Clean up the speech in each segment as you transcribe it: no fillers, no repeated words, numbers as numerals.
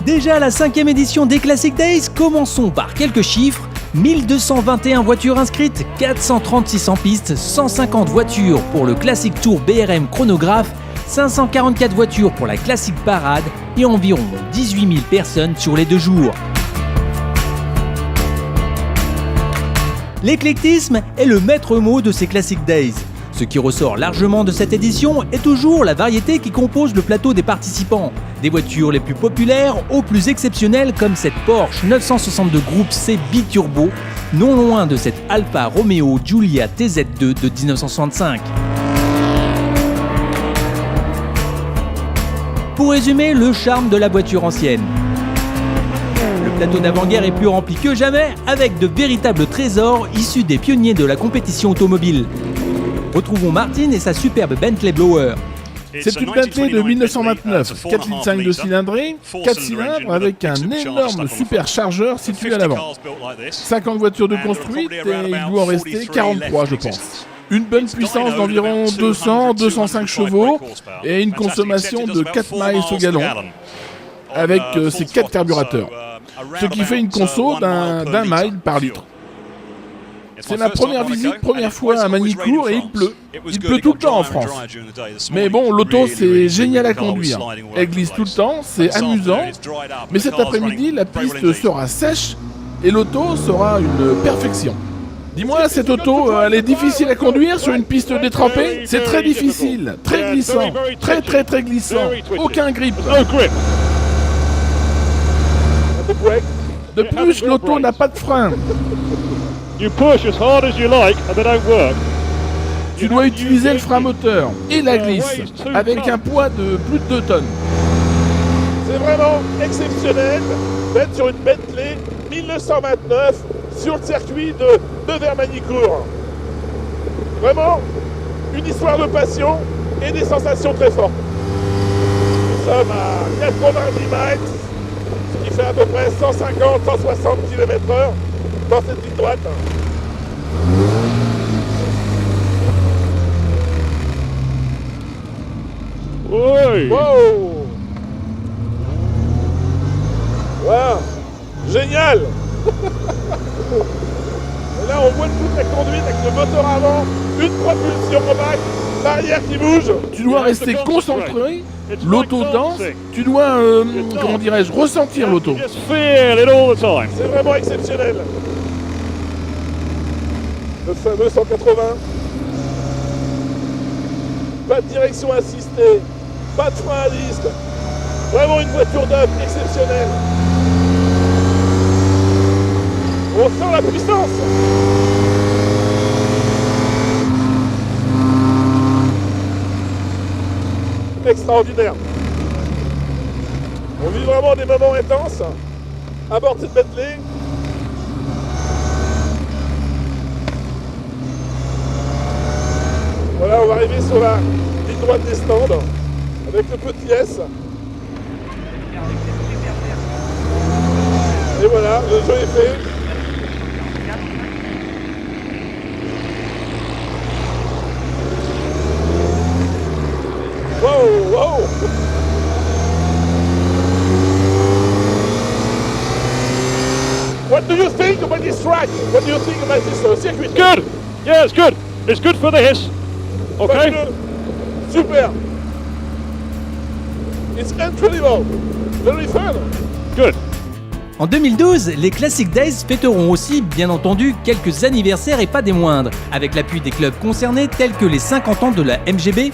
Déjà la 5e édition des Classic Days, commençons par quelques chiffres. 1221 voitures inscrites, 436 en piste, 150 voitures pour le Classic Tour BRM chronographe, 544 voitures pour la Classic Parade et environ 18 000 personnes sur les 2 jours. L'éclectisme est le maître mot de ces Classic Days. Ce qui ressort largement de cette édition est toujours la variété qui compose le plateau des participants. Des voitures les plus populaires aux plus exceptionnelles comme cette Porsche 962 Groupe C Biturbo, non loin de cette Alfa Romeo Giulia TZ2 de 1965. Pour résumer, le charme de la voiture ancienne. Le plateau d'avant-guerre est plus rempli que jamais, avec de véritables trésors issus des pionniers de la compétition automobile. Retrouvons Martin et sa superbe Bentley Blower. C'est une Bentley de 1929, 4,5 litres de cylindrée, 4 cylindres avec un énorme superchargeur situé à l'avant. 50 voitures de construite et il doit en rester 43 je pense. Une bonne puissance d'environ 200-205 chevaux et une consommation de 4 miles au gallon avec ses 4 carburateurs. Ce qui fait une conso d'un mile par litre. C'est ma première visite, première fois à Magny-Cours et il pleut. Il pleut tout le temps en France. Mais bon, l'auto c'est génial à conduire. Elle glisse tout le temps, c'est amusant. Mais cet après-midi, la piste sera sèche et l'auto sera une perfection. Dis-moi, cette auto, elle est difficile à conduire sur une piste détrempée? C'est très difficile, très glissant, très glissant. Aucun grip. De plus, l'auto n'a pas de frein. You push as hard as you like and they don't work. Tu dois utiliser le frein moteur et la glisse avec un poids de plus de 2 tonnes. C'est vraiment exceptionnel d'être sur une Bentley 1929 sur le circuit de Vermagny-Cours. Vraiment une histoire de passion et des sensations très fortes. Nous sommes à 90 miles, ce qui fait à peu près 150-160 km/h. Dans cette ligne droite. Oui. Wow. Wow. Génial. Et là on voit toute la conduite avec le moteur avant, une propulsion au bac, l'arrière qui bouge. Tu dois rester concentré, l'auto danse, tu dois, comment dirais-je, ressentir l'auto. Just feel it all the time. C'est vraiment exceptionnel. Le fameux 180. Pas de direction assistée, pas de frein à disque. Vraiment une voiture d'œuvre exceptionnelle. On sent la puissance. Extraordinaire. On vit vraiment des moments intenses à bord de cette Bentley. Voilà, on va arriver sur la ligne droite des stands avec le petit S. Et voilà, le jeu est fait. Wow, wow. What do you think about this track? What do you think about this circuit? Good. Yeah, it's good. It's good for the hiss. Okay. Super. It's incredible. Very fun. Good. En 2012, les Classic Days fêteront aussi, bien entendu, quelques anniversaires et pas des moindres, avec l'appui des clubs concernés tels que les 50 ans de la MGB,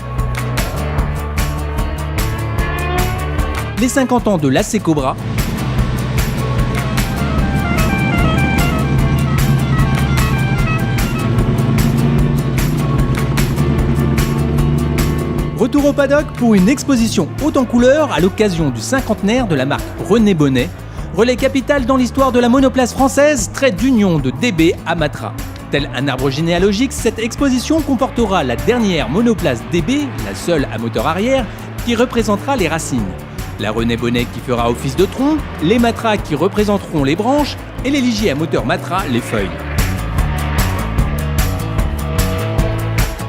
les 50 ans de l'AC Cobra, retour au paddock pour une exposition haute en couleurs à l'occasion du cinquantenaire de la marque René Bonnet, relais capital dans l'histoire de la monoplace française, trait d'union de DB à Matra. Tel un arbre généalogique, cette exposition comportera la dernière monoplace DB, la seule à moteur arrière, qui représentera les racines. La René Bonnet qui fera office de tronc, les Matra qui représenteront les branches et les Ligier à moteur Matra les feuilles.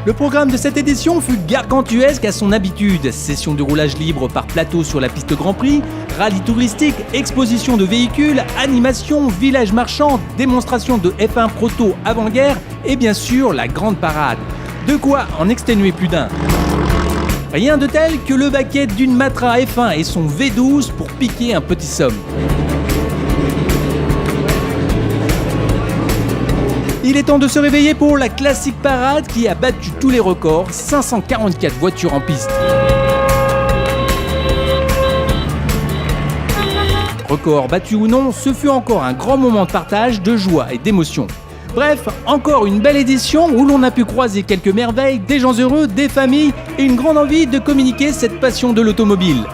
Le programme de cette édition fut gargantuesque à son habitude. Session de roulage libre par plateau sur la piste Grand Prix, rallye touristique, exposition de véhicules, animation, village marchand, démonstration de F1 proto avant-guerre et bien sûr la grande parade. De quoi en exténuer plus d'un. Rien de tel que le baquet d'une Matra F1 et son V12 pour piquer un petit somme. Il est temps de se réveiller pour la classique parade qui a battu tous les records, 544 voitures en piste. Record battu ou non, ce fut encore un grand moment de partage, de joie et d'émotion. Bref, encore une belle édition où l'on a pu croiser quelques merveilles, des gens heureux, des familles et une grande envie de communiquer cette passion de l'automobile.